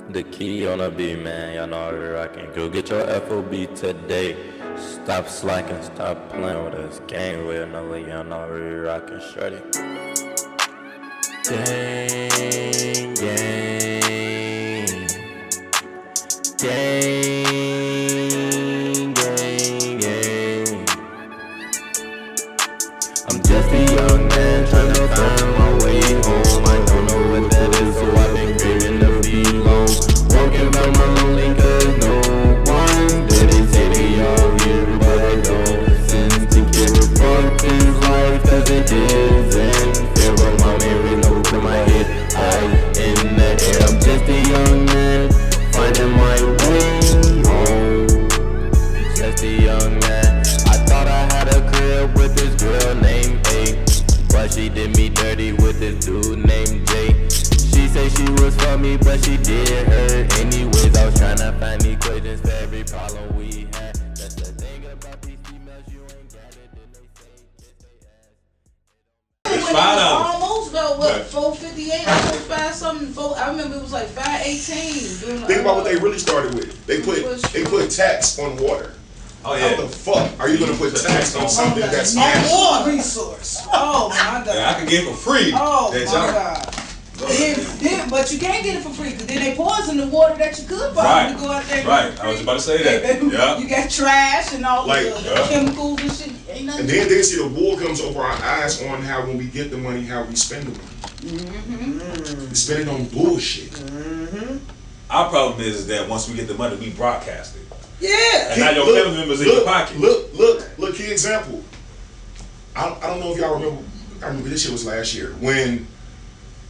The key on a beat, man. Y'all know how we rockin'. Go get your FOB today. Stop slacking, stop playing with us. Gang with another, y'all know how we rockin'. Shreddy. Gang, gang. Gang, gang, gang. I'm just a young man trying to find my way home. I don't know what that is, so I've been craving to be home. Walking around my lonely cause no one did it. Say they all here, but I don't listen to care. Fuck this life cause it isn't fair. But my Mary knows in my head, high in the air. I'm just a young man finding my way home. Just a young man. I thought I had a crib with this girl named A, but she did me dirty with this dude named J. She said she was for me, but she did her anyways. I was trying to find equations for every problem we had. That's the thing about these females, you ain't got it, then they say kiss they ass. It's $5. Almost though, what, 458 or 45 something? I remember it was like 518. Think about what they really started with. They put tax on water. Oh yeah. How the fuck are you gonna put tax on something that's natural natural? resource? Oh my god. Yeah, I can get it for free. Oh That my y'all- god. But you can't get it for free because then they poison the water that you could buy to go out there. And Right. I was about to say that. Yeah. You got trash and all Like, the chemicals and shit. Ain't nothing. And then they see the wool comes over our eyes on how when we get the money, how we spend the money. We spend it on bullshit. Our problem is that once we get the money, we broadcast it. Yeah. And now your family members in your pocket. Look, key example. I don't know if y'all remember. I remember this shit was last year when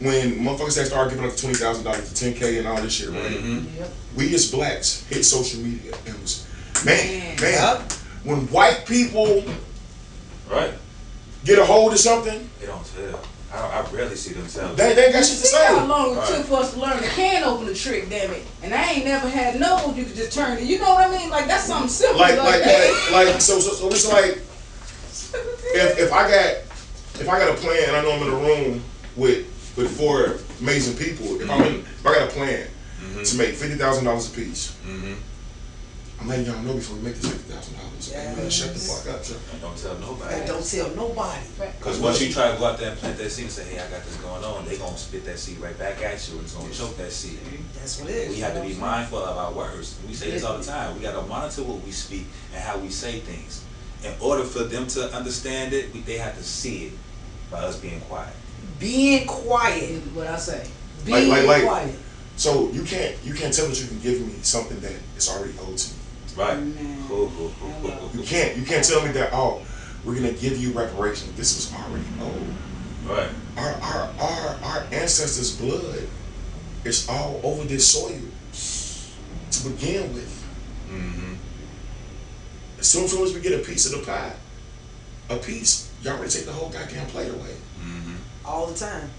motherfuckers had started giving up $20,000 to 10K and all this shit, right? Yep. We as blacks hit social media and was man. When white people Right. get a hold of something, They don't tell. I rarely see them tell. they ain't got shit to See how say. long it took for us to learn the can opener trick, damn it. And I ain't never had no you could just turn it. You know what I mean? Like that's something simple. So it's like if I got a plan and I know I'm in a room with 4 amazing people, if I got a plan to make $50,000 a piece, I'm letting y'all know before we make this $50,000. Man, shut the fuck up, sir. Don't tell nobody. Don't tell nobody. Because once you try to go out there and plant that seed and say, hey, I got this going on, they going to spit that seed right back at you and it's going to choke that seed. That's what it is. We have to be mindful of our words. We say this all the time. We got to monitor what we speak and how we say things. In order for them to understand it, they have to see it by us being quiet. Being quiet. What I say. Being quiet. So you can't tell that you can give me something that is already owed to me. Right. Cool. You can't tell me that, oh, we're gonna give you reparations. This was already owed. Right. Our ancestors' blood is all over this soil to begin with. As soon as we get a piece of the pie, y'all already take the whole goddamn plate away. All the time.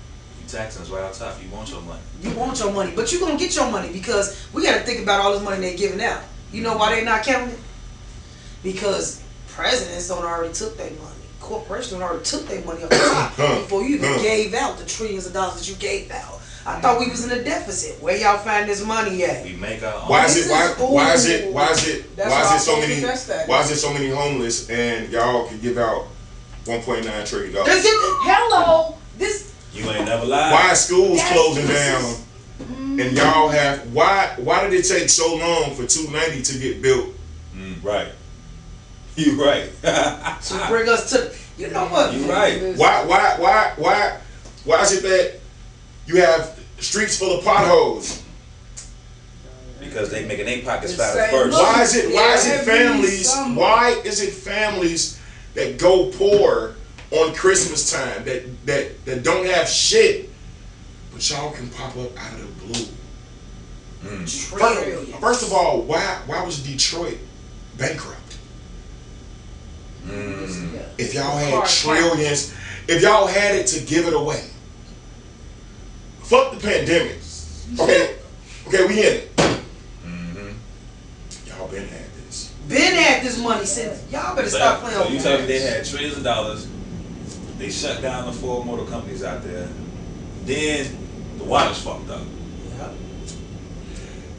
You taxing us right out top. You want your money. You want your money, but you're going to get your money because we got to think about all this money they're giving out. You know why they not counting it? Because presidents don't already took their money. Corporations don't already took their money off the top before you even gave out the trillions of dollars that you gave out. I thought we was in a deficit. Where y'all find this money at? We make our own. Why is it so many homeless and y'all can give out $1.9 trillion? Hello. This. You ain't never lied. Why are schools closing down? And y'all have why did it take so long for 290 to get built? Right. You right. To bring us to, you know what? You right. Why is it that you have streets full of potholes? Because they making their pockets fatter first. Why is it families that go poor on Christmas time that don't have shit, but y'all can pop up out of the blue? First of all, why was Detroit bankrupt? If y'all had trillions, if y'all had it to give it away, fuck the pandemic. Okay, we in it. Y'all been had this. Been had this money since. Y'all better stop playing. So you tell me they had trillions of dollars. They shut down the 4 motor companies out there. Then the water's fucked up.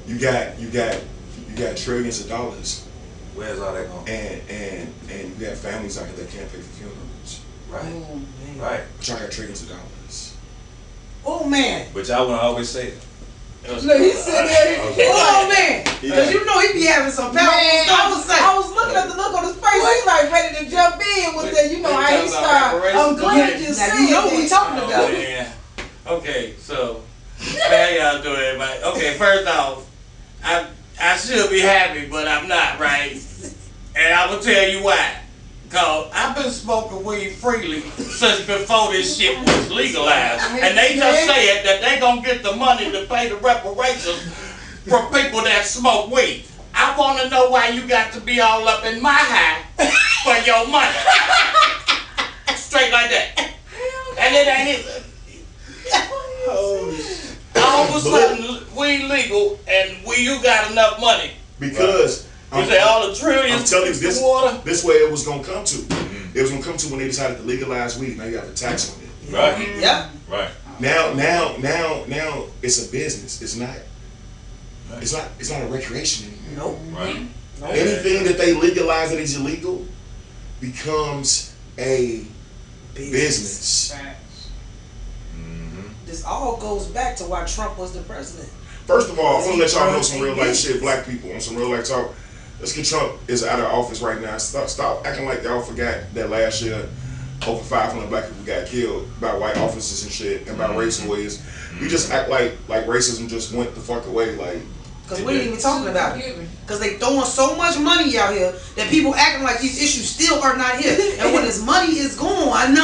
you got trillions of dollars, Where's all that going? and you got families out here that can't pay for funerals. Right. Oh, man. Right. But y'all got trillions of dollars. Oh man. But y'all want to always say it. Look, he said that. Oh man. Cause you know he be having some power. Man, I I was looking at the look on his face. He's like ready to jump in with that. You know, I ain't start. I'm glad you said Now you know what we that. talking Oh, about. man. Okay, so how y'all doing, everybody? Okay, first off, I should be happy, but I'm not, right? And I will tell you why. Cause I've been smoking weed freely since before this shit was legalized, and they just said that they gonna get the money to pay the reparations for people that smoke weed. I want to know why you got to be all up in my high for your money. Straight like that. And it ain't it. All of a sudden, we legal, and you got enough money. Because You say all the trillions I'm telling you, in water? this way it was gonna come to. It was gonna come to when they decided to legalize weed. Now you have a tax on it. Right. Yeah. Right. Now it's a business. It's not a recreation anymore. Nope. Right. Anything that they legalize that is illegal becomes a business. This all goes back to why Trump was the president. First of all, I want to let y'all know some real life shit, black people, on some real life talk. Let's get Trump is out of office right now. Stop acting like y'all forgot that last year over 500 black people got killed by white officers and shit and by race ways. We just act like racism just went the fuck away. Like, Because we ain't even talking about it. Because they throwing so much money out here that people acting like these issues still are not here. And when this money is gone,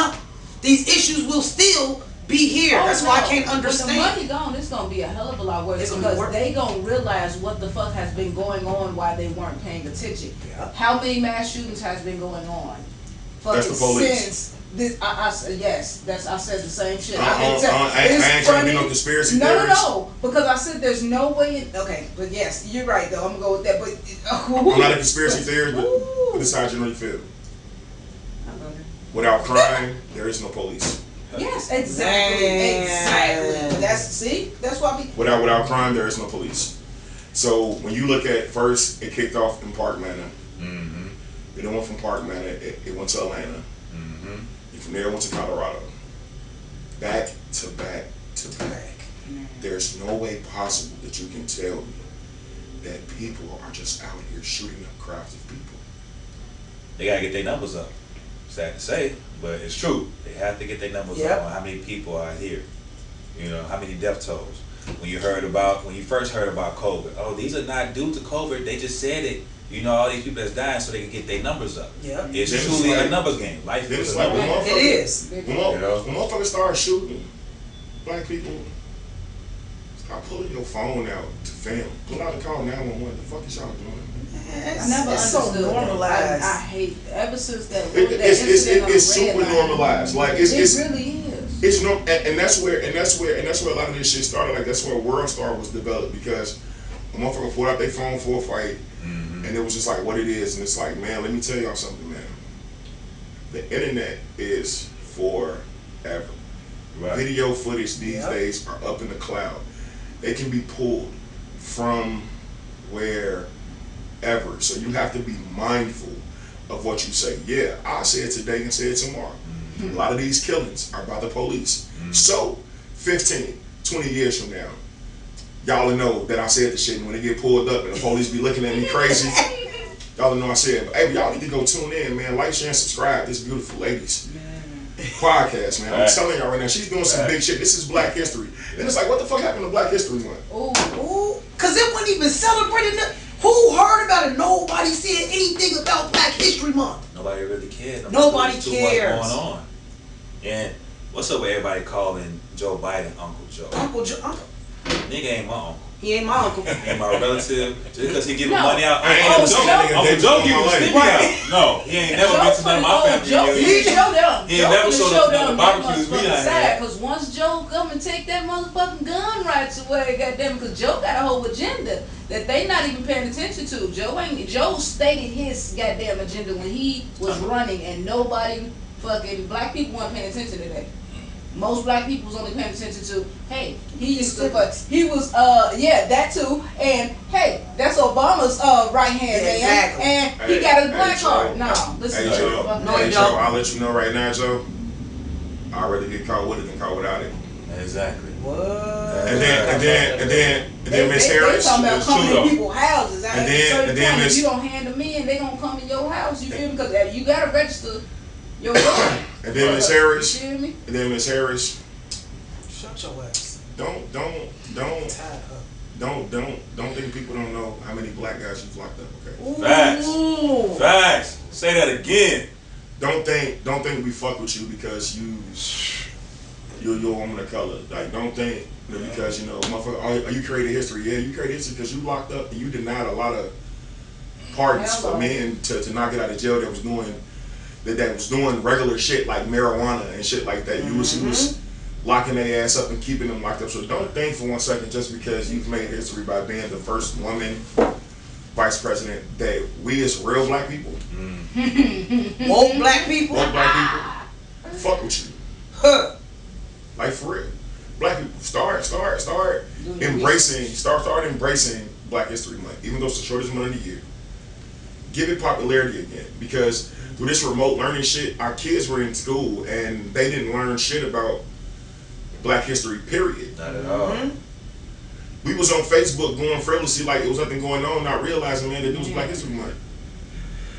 these issues will still be here. That's why I can't understand. When the money gone, it's gonna be a hell of a lot worse It's gonna be because worse. they gonna realize what the fuck has been going on while they weren't paying attention. Yeah. How many mass shootings has been going on? That's the police. Since this, I said the same shit. I ain't trying to be no conspiracy theorist. No, because I said there's no way. Okay, but yes, you're right though. I'm gonna go with that. But I'm not a conspiracy theorist, but this is how I generally feel. Without crime, there is no police. Yes, exactly. But that's why we. Without crime, there is no police. So when you look at first, it kicked off in Park Manor. Mm-hmm. Then it went from Park Manor, it went to Atlanta. Mm-hmm. And from there, it went to Colorado. Back to back to back. There's no way possible that you can tell me that people are just out here shooting up crowds of people. They gotta get their numbers up. Sad to say, but it's true. They have to get their numbers up on how many people are here. You know, how many death tolls. When you first heard about COVID, oh, these are not due to COVID. They just said it. You know, all these people that's dying so they can get their numbers up. Yeah. It's Then truly it's a numbers game. Life Then is it's a like numbers when game. It is. When motherfuckers start shooting black people, start pulling your phone out to film. Pull out the call 911. The fuck is y'all doing? I never It's so understood. normalized. I hate ever since that. It's super normalized. Like It really is. It's no, and that's where a lot of this shit started. Like that's where World Star was developed because a motherfucker pulled out their phone for a fight, and it was just like what it is. And it's like, man, let me tell y'all something, man. The internet is forever. Right. Video footage these days are up in the cloud. They can be pulled from wherever. So you have to be mindful of what you say. Yeah, I say it today and say it tomorrow. A lot of these killings are by the police. So 15, 20 years from now, y'all will know that I said the shit, and when they get pulled up and the police be looking at me crazy, y'all will know I said it. But hey, y'all need to go tune in, man. Like, share, and subscribe. This beautiful ladies podcast, man. I'm telling y'all right now, she's doing some big shit. This is Black History. And it's like, what the fuck happened to Black History Month? Ooh, because it wasn't even celebrated. Who heard about it? Nobody said anything about Black History Month. Nobody really cared. Nobody There's too much cares. going on. And what's up with everybody calling Joe Biden Uncle Joe? Uncle Joe. Nigga ain't my uncle. He ain't my uncle. He ain't my relative. Just because he giving No. money out. I ain't Uncle never seen Joe, that nigga Uncle date Joe before giving in my sticky life. out. No, he ain't never been to none of my family Joe, reunions. he showed up. He ain't never showed up at the barbecues we done had. Because once Joe come and take that motherfucking gun rights away, goddamn, because Joe got a whole agenda that they not even paying attention to. Joe stated his goddamn agenda when he was running, and nobody fucking black people weren't paying attention to that. most black people was only paying attention to, hey, he used to, he was, yeah, that too, and hey, that's Obama's right hand man, Exactly. and he got a black card. No, listen, Hey Joe, No, you Joe, don't. I'll let you know right now, Joe. I'd rather get caught with it than caught without it. Exactly. What? And then Miss Harris, they talking about it's coming true in though. people's houses. And then if Miss- you don't hand them in, they gonna come in your house. You feel me? Because you gotta register your gun. And then Miss Harris, You feel me? and then Miss Harris, Shut your ass. don't think people don't know how many black guys you've locked up, okay? Facts. Ooh. Facts. Say that again. Don't think we fuck with you because you're a woman of color. Like, don't think that because, motherfucker, you created history. Yeah, you created history because you locked up and you denied a lot of pardons for men to not get out of jail that was doing regular shit like marijuana and shit like that. You was locking their ass up and keeping them locked up. So don't think for 1 second just because you've made history by being the first woman vice president that we as real black people, Woke black people. fuck with you. Huh. Like for real. Black people start embracing Black History Month, even though it's the shortest month of the year. Give it popularity again, because through this remote learning shit, our kids were in school and they didn't learn shit about Black history, period. Not at all. We was on Facebook going frivolously like it was nothing going on, not realizing, man, that it was Black History Month.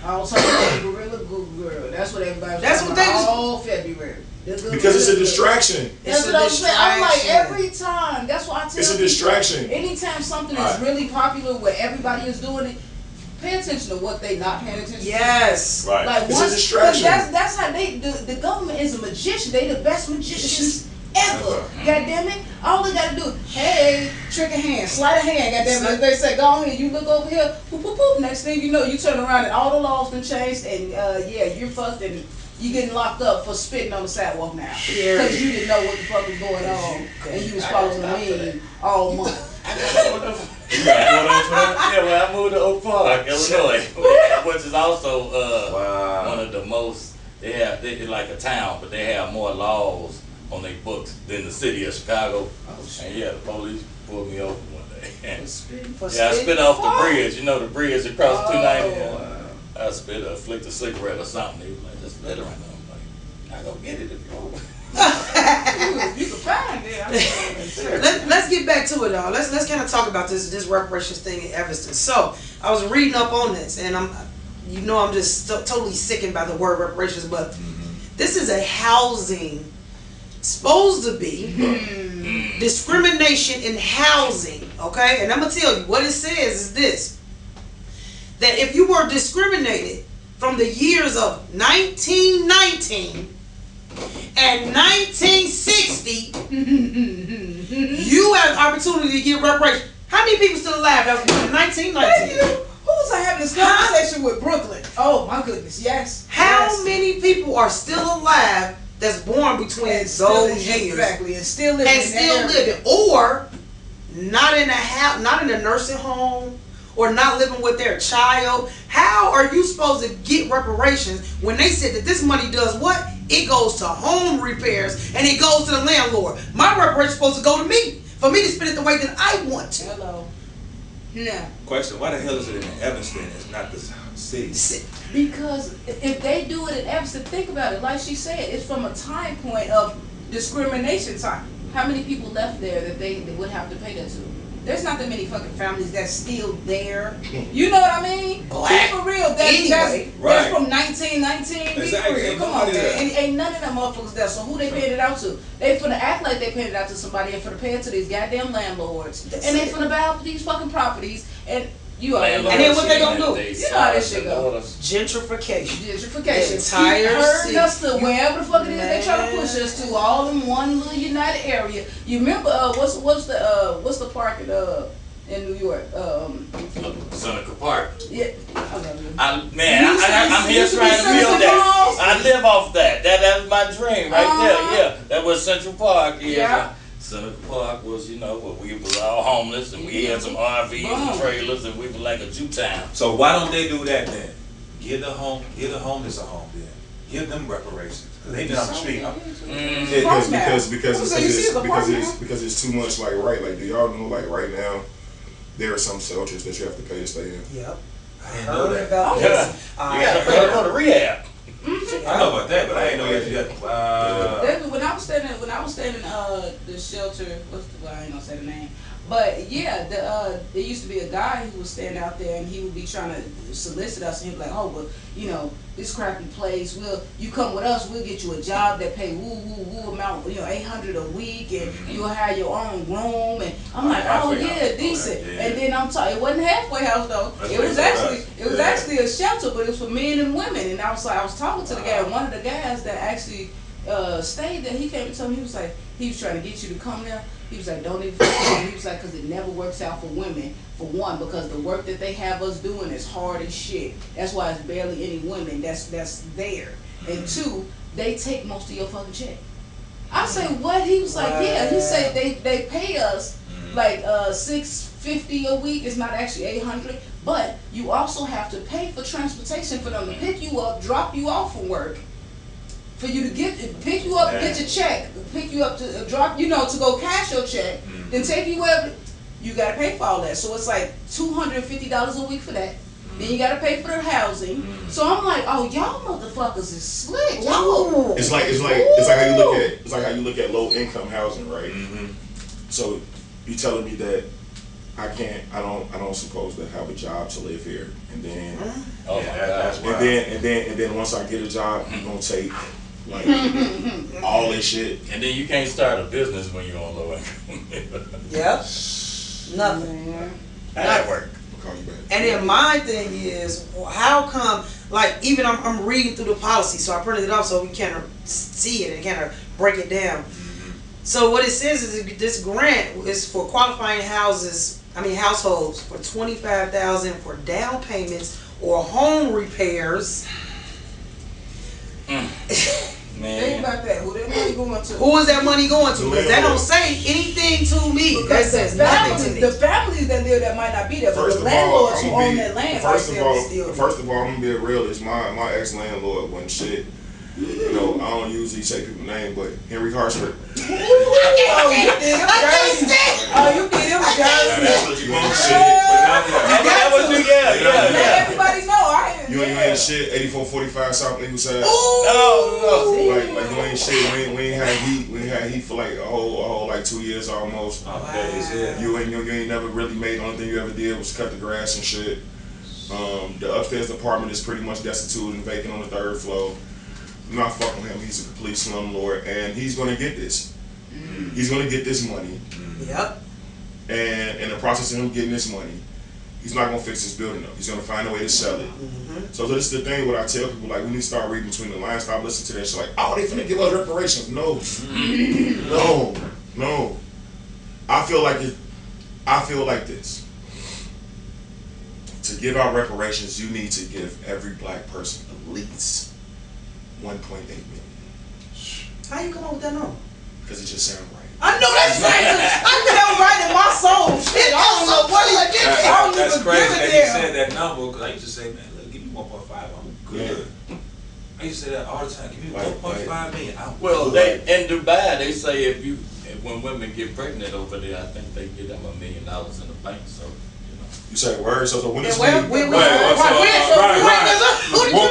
I was talking about Gorilla Glue Girl. That's what everybody was That's talking what they about was- all February. Because it's a distraction. That's what I'm saying. I'm like, every time. That's why I tell It's a people, distraction. anytime something is Right. really popular where everybody is doing it, pay attention to what they not paying attention to. Yes. Right. Like It's a once, distraction. that's how the government is a magician. They the best magicians ever. God damn it. All they gotta do, hey, trick a hand, sleight of hand, goddamn it. As they say, go ahead, you look over here, poop, poop, poop. Next thing you know, you turn around and all the laws been changed, and yeah, you're fucked and you getting locked up for spitting on the sidewalk now. Because you didn't know what the fuck was going on, and you was following me all month. You got a photo for that? Yeah, well, I moved to Oak Park, Illinois, which is also Wow. one of the most. They like a town, but they have more laws on their books than the city of Chicago. Oh, shit. And yeah, the police pulled me over one day. For spitting? Yeah, I spit off the bridge. You know the bridge across Oh, 290. Yeah. wow. I spit, flicked a cigarette or something. He was like, just let it right now. I'm like, I go get it if you want. You can find it. Let's get back to it, though. Let's kind of talk about this reparations thing in Evanston. So I was reading up on this, and I'm just totally sickened by the word reparations, but this is a housing, supposed to be discrimination in housing. Okay, and I'm gonna tell you what it says is this: that if you were discriminated from the years of 1919 and 1960, you have the opportunity to get reparations. How many people still alive that was born in 1919? Who was I having this conversation with? Brooklyn. Oh my goodness, yes. How Yes. many people are still alive that's born between And still those years exactly, and still living and in still that area. living, or not in a house, not in a nursing home, or not living with their child? How are you supposed to get reparations when they said that this money does what? It goes to home repairs and it goes to the landlord. My reparations supposed to go to me for me to spend it the way that I want to. Hello. No. Question: why the hell is it in Evanston? It's not the city. Because if they do it in Evanston, think about it. Like she said, it's from a time point of discrimination time. How many people left there that they would have to pay that to? There's not that many fucking families that's still there. You know what I mean? Black. For real. Anyway. That's from 1919. Exactly. Be real. Come on, man. Ain't none of them motherfuckers there. So who they paying it out to? They finna act like they paying it out to somebody and finna pay it to these goddamn landlords. That's and they it. finna buy out these fucking properties. And you already know. And then what they gonna do? You know how this shit go. Gentrification. Gentrification. Entire Keep herding city. us to wherever the fuck it is they try to Man. push us to, all in one little united area. You remember what's the park in New York? Seneca Park. Yeah, I love you. I'm here used to be trying to build Central that. Falls. I live off that. That's my dream right Uh-huh. there. Yeah, that was Central Park. Yeah. Seneca Park was, where we was all homeless and we had some RVs and trailers and we were like a Jew town. So why don't they do that then? Give the homeless a home then. Give them reparations. They been on the street. Because it's too much. Like do y'all know right now there are some shelters that you have to pay to stay in. Yep. I didn't know that. About Yeah. this. You gotta pay to go to rehab. I know about that, but I didn't know you had to. When I was staying in the shelter, I ain't gonna say the name, but yeah, there used to be a guy who would stand out there and he would be trying to solicit us, and he'd be like, oh, but this crappy place, you come with us, we'll get you a job that pay woo amount, $800 a week, and you'll have your own room, and I'm like, oh yeah, decent. Yeah. And then it wasn't a halfway house though. It was actually a shelter, but it was for men and women. And I was talking to the guy, one of the guys that actually stayed there. He came and told me, he was trying to get you to come there. He was like, don't even come. He was like, because it never works out for women. For one, because the work that they have us doing is hard as shit. That's why it's barely any women that's there. And two, they take most of your fucking check. I say, what? He was like, yeah. He said they pay us like $650 a week. It's not actually $800, but you also have to pay for transportation for them to pick you up, drop you off from work, for you to pick you up, get your check, pick you up to drop, to go cash your check, then take you wherever. You gotta pay for all that. So it's like $250 a week for that. Then you gotta pay for the housing. So I'm like, oh, y'all motherfuckers is slick. Y'all. It's like how you look at low income housing, right? So you telling me that I don't supposed to have a job to live here, and then and then once I get a job, I'm gonna take like all this shit, And then you can't start a business when you're on low income. Yep. Nothing. How that work? I'll call you back. And then my thing is, how come, like, even I'm reading through the policy, so I printed it off so we can see it and kind of break it down. So what it says is this grant is for qualifying households for $25,000 for down payments or home repairs. Think about that. Who that money going to? Who is that money going to? Because that don't say anything to me. That says nothing to me. The families that live there might not be there, but the landlords who own that land First right of there all, will still. first of all, I'm gonna be a realist. My ex landlord wasn't shit. I don't usually say people's name, but Henry Harshford. Oh, you did him dirty. Oh, you did him dirty. That's what you want shit. That was you, yeah. Everybody know. You ain't shit. 8445 South Eagle Side. No. Like you ain't shit. We ain't had heat. We ain't had heat for like a whole like 2 years almost. You ain't never really made. The only thing you ever did was cut the grass and shit. The upstairs apartment is pretty much destitute and vacant on the 3rd floor. I'm not fucking with him. He's a complete slumlord, and he's gonna get this. He's gonna get this money. Yep. And in the process of him getting this money, he's not gonna fix his building up. He's gonna find a way to sell it. So this is the thing. What I tell people, like, we need to start reading between the lines. Stop listening to that shit. Like, oh, they finna give us reparations. No, no. I feel like this. To give out reparations, you need to give every black person at least 1.8 million. How you come up with that number? Because it just sounds right. I know that's right. I felt right in my soul. Shit, I don't know what he did. I don't That's even crazy give that it you there. said that number, because I used to say, man, look, give me 1.5, I'm good. I used to say that all the time, give me 1.5 million, I'm Well, good. in Dubai, they say when women get pregnant over there, I think they give them $1 million in the bank. So, You say words, so when this Well, nigga, Well,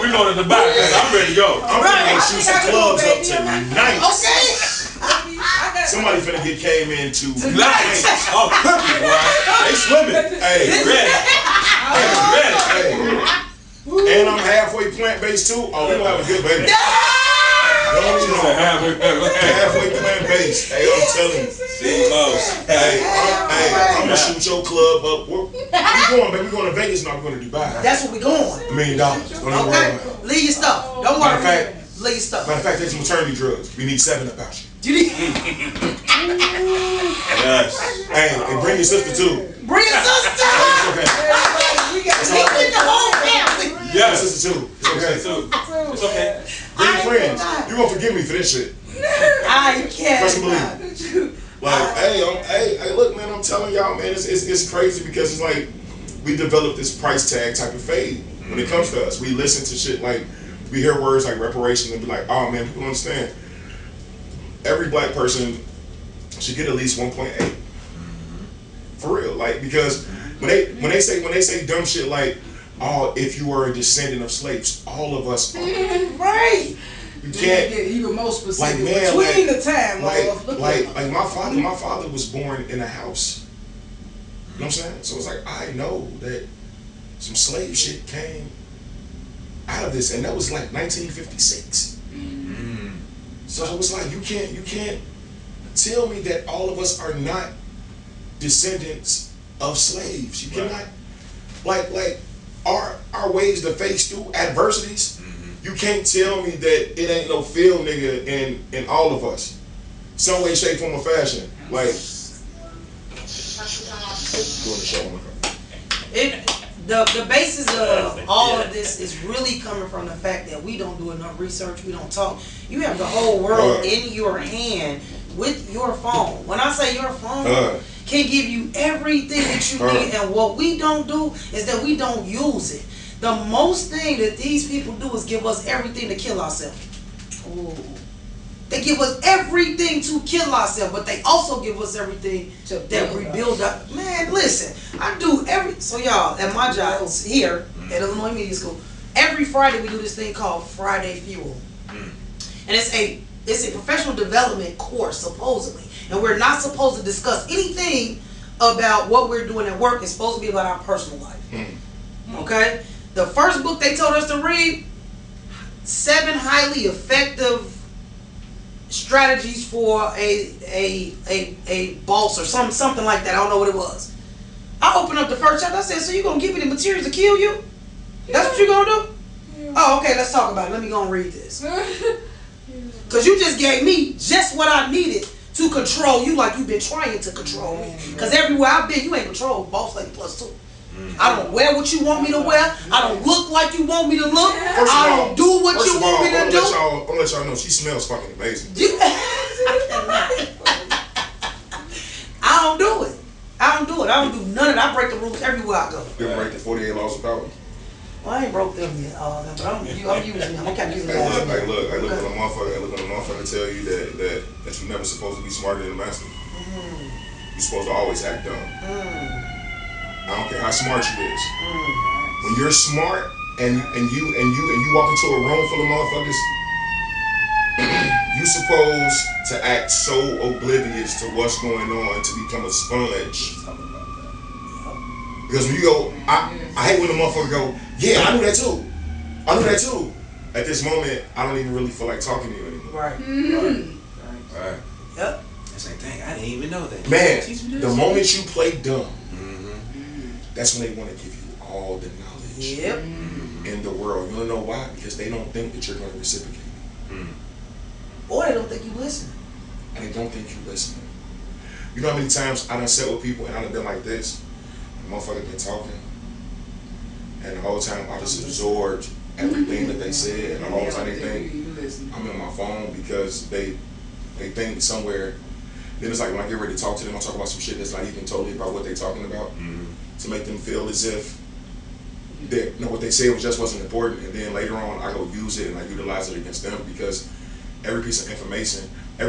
we going to the back, I'm ready to go. I'm finna go shoot some clubs up tonight. Okay. Somebody finna get came into Nice. Oh, cookie, boy. They swimming. Hey, Ready. hey. And I'm halfway plant-based too. Oh, we gonna have a good baby. Halfway plant-based. Hey, I'm telling you. See, Mose. Hey, I'm gonna shoot your club up. Where we going, baby? We going to Vegas, not going to Dubai. That's where we going. $1 million. Don't even worry Okay. about it. Leave your stuff. Don't Matter worry. of fact, Leave your stuff. Matter of fact, take some maternity drugs. We need 7 about you. Yes. Hey, and bring your sister too. Bring your sister. Okay. We got It's He all with right. the whole family. Yeah, sister too. It's okay. It's okay. Bring your friends. You gonna forgive me for this shit. I Trust and can't. believe. Like, hey, look, man, I'm telling y'all, man, it's crazy because it's like we developed this price tag type of fade when it comes to us. We listen to shit like we hear words like reparations and be like, oh man, people don't understand. Every black person should get at least 1.8. For real, like, because when they say dumb shit like, oh, if you were a descendant of slaves, all of us are. Right. You can't get even more specific. like, man, between like, the time like my father was born in a house. You know what I'm saying? So it's like, I know that some slave shit came out of this, and that was like 1956. So it's like, you can't tell me that all of us are not descendants of slaves. You cannot, like our ways to face through adversities. You can't tell me that it ain't no field nigga in all of us, some way, shape, form, or fashion. Like doing the show on the car. The basis of all of this is really coming from the fact that we don't do enough research, we don't talk. You have the whole world in your hand with your phone. When I say your phone can give you everything that you need, and what we don't do is that we don't use it. The most thing that these people do is give us everything to kill ourselves. Ooh. They give us everything to kill ourselves, but they also give us everything that rebuild up. Man, listen, I do so y'all, at my job here at Illinois Media School, every Friday we do this thing called Friday Fuel. And it's a professional development course, supposedly. And we're not supposed to discuss anything about what we're doing at work. It's supposed to be about our personal life. Okay? The first book they told us to read, 7 highly effective strategies for a boss or something like that. I don't know what it was. I opened up the first chapter. I said, so you gonna give me the materials to kill you? That's what you gonna do? Oh, okay, let's talk about it. Let me go and read this. Because you just gave me just what I needed to control you, like you've been trying to control me. Because everywhere I've been, you ain't controlled boss lady plus 2. I don't wear what you want me to wear. I don't look like you want me to look. I don't do what you want me to do. I'm gonna let y'all know she smells fucking amazing. I don't do it. I don't do none of it. I break the rules everywhere I go. You ever break the 48 laws of power? Well, I ain't broke them yet, but I'm using them. I'm kind of using them. Hey, look at a motherfucker tell you that you're never supposed to be smarter than the master. You're supposed to always act dumb. I don't care how smart you is. When you're smart and you walk into a room full of motherfuckers, you supposed to act so oblivious to what's going on to become a sponge. Because when you go, I hate when the motherfucker go, yeah, I knew that too. At this moment, I don't even really feel like talking to you anymore. Right. Yep. It's like, dang, I didn't even know that. Man, the moment you play dumb, that's when they want to give you all the knowledge in the world. You don't know why? Because they don't think that you're going to reciprocate. Or they don't think you listen. And they don't think you listen. You know how many times I done sat with people and I done been like this? The motherfucker been talking. And the whole time I just absorbed everything that they said. And the whole time they think I'm in my phone because they think somewhere. Then it's like when I get ready to talk to them, I talk about some shit that's not even totally about what they're talking about. To make them feel as if what they said just wasn't important, and then later on I go use it and I utilize it against them because every piece of information, you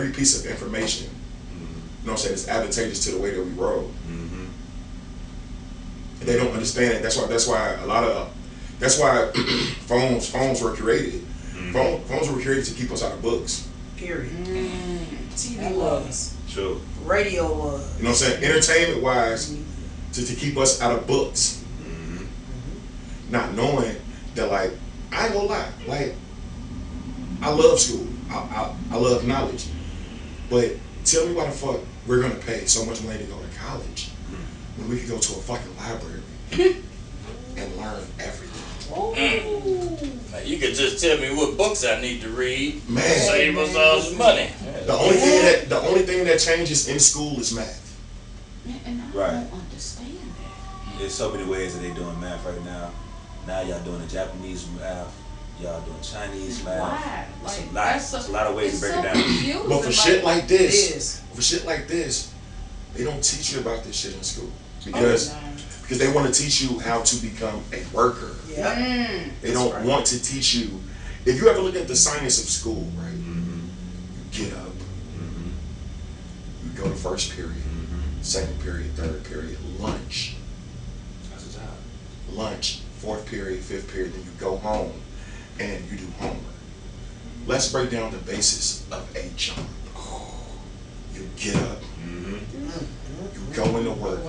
know what I'm saying, is advantageous to the way that we roll. And they don't understand it. That's why phones were created. Phones were created to keep us out of books. Period. TV was. Sure. Radio was. You know what I'm saying? Entertainment wise, to keep us out of books. Not knowing that, like, I ain't gonna lie, like, I love school. I love knowledge. But tell me why the fuck we're gonna pay so much money to go to college when we could go to a fucking library and learn everything. Now, you could just tell me what books I need to read. Man, save us all some money. The only thing that changes in school is math. And I don't understand that. There's so many ways that they doing math right now. Now y'all doing the Japanese math. Y'all doing Chinese math. Why? It's a lot of ways to break it down. But for shit like this, they don't teach you about this shit in school because they want to teach you how to become a worker. They don't want to teach you if you ever look at the science of school, right? You get up, you go to first period, second period, third period, lunch. That's a job. Lunch, fourth period, fifth period, then you go home and you do homework. Let's break down the basis of a job. You get up, you go into work,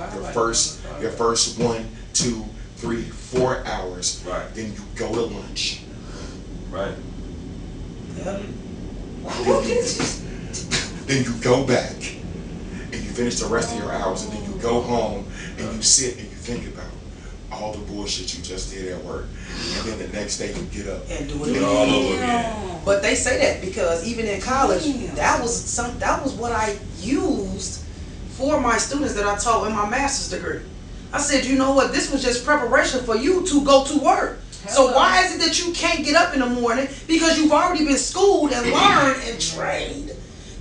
your first 1, 2, 3, 4 hours, Right. then you go to lunch. Right. Then you go back and you finish the rest of your hours, and then you go home and you sit and you think about all the bullshit you just did at work, and then the next day you get up And do do it all again. over again. But they say that because even in college, that was what I used for my students that I taught in my master's degree. I said, you know what, this was just preparation for you to go to work. So why is it that you can't get up in the morning? Because you've already been schooled and learned and trained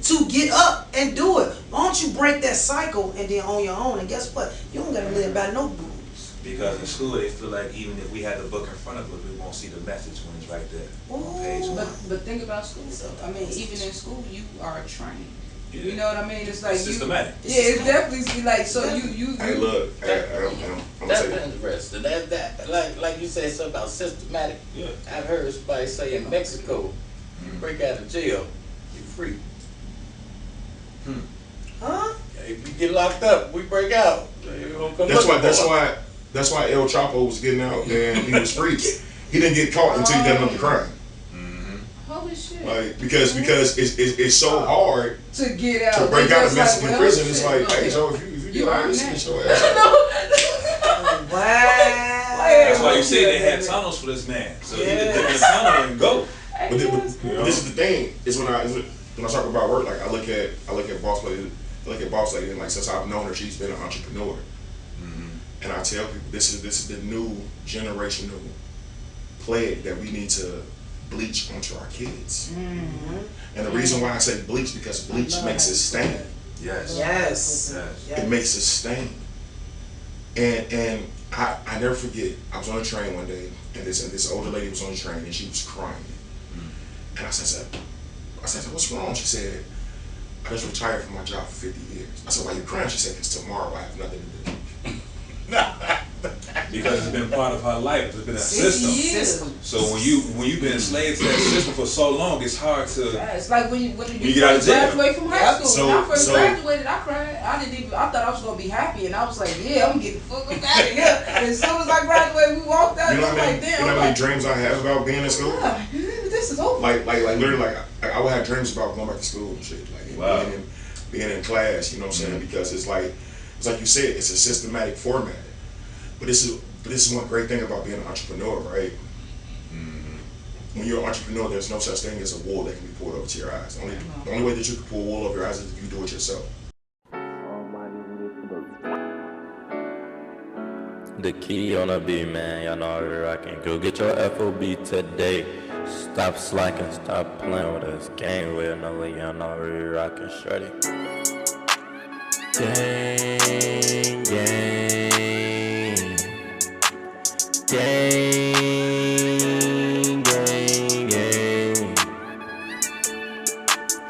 to get up and do it. Why don't you break that cycle and then on your own? And guess what? You don't gotta live by no rules. Because in school they feel like even if we had the book in front of us, we won't see the message when it's right there on page Ooh. 1. But think about school though. I mean, even in school, you are trained. Yeah. You know what I mean? It's like Systematic. Yeah, it's definitely like so. You. Hey, look, I'm gonna That's say that. interesting. Like you said something about systematic. Yeah. I've heard somebody say in Mexico, you break out of jail, you're free. Huh? If you get locked up, we break out. You don't come That's looking for us. why El Chapo was getting out and he was free. He didn't get caught until he done another crime. Holy shit. Like because it's so hard To get out. to break out of Just Mexican well, prison. It's shit. like, Okay. hey, so if you get You out, earned just that. get your ass out. Wow. That's why you see they had tunnels for this man. So he could dip in the tunnel and go. But this is the thing. Is when I talk about work, like I look at boss lady. I look at boss lady, and like since I've known her, she's been an entrepreneur. And I tell people this is the new generational plague that we need to bleach onto our kids. And the reason why I say bleach because bleach makes it stain. Yes. Yes. Yes. It makes it stain. And I never forget. I was on a train one day, and this older lady was on the train, and she was crying. And I said, what's wrong? She said, I just retired from my job for 50 years. I said, why you crying? She said, because tomorrow I have nothing to do. Because it's been part of her life. It's been a system. So when you've been enslaved to that system for so long, it's hard to. Yeah, it's like when you get out of jail. graduate from high school. So- when I first so- graduated, I cried. I thought I was gonna be happy, and I was like, yeah, I'm gonna get the fuck up out of here. And as soon as I graduated, we walked out. You know and how I many, was like, you damn, know how I'm many like, dreams I have about being in school? "Ah, this is over. Like literally, like I would have dreams about going back to school and shit, like Wow. being in class. You know what I'm saying? Because it's like you said, it's a systematic format. But this is one great thing about being an entrepreneur, right? When you're an entrepreneur, there's no such thing as a wool that can be pulled over to your eyes. The only way that you can pull wool over your eyes is if you do it yourself. The key on the beat, man. Y'all know how we rockin'. Go get your FOB today. Stop slacking, stop playing with this game. We know y'all know how we rockin'. Shreddy. Damn.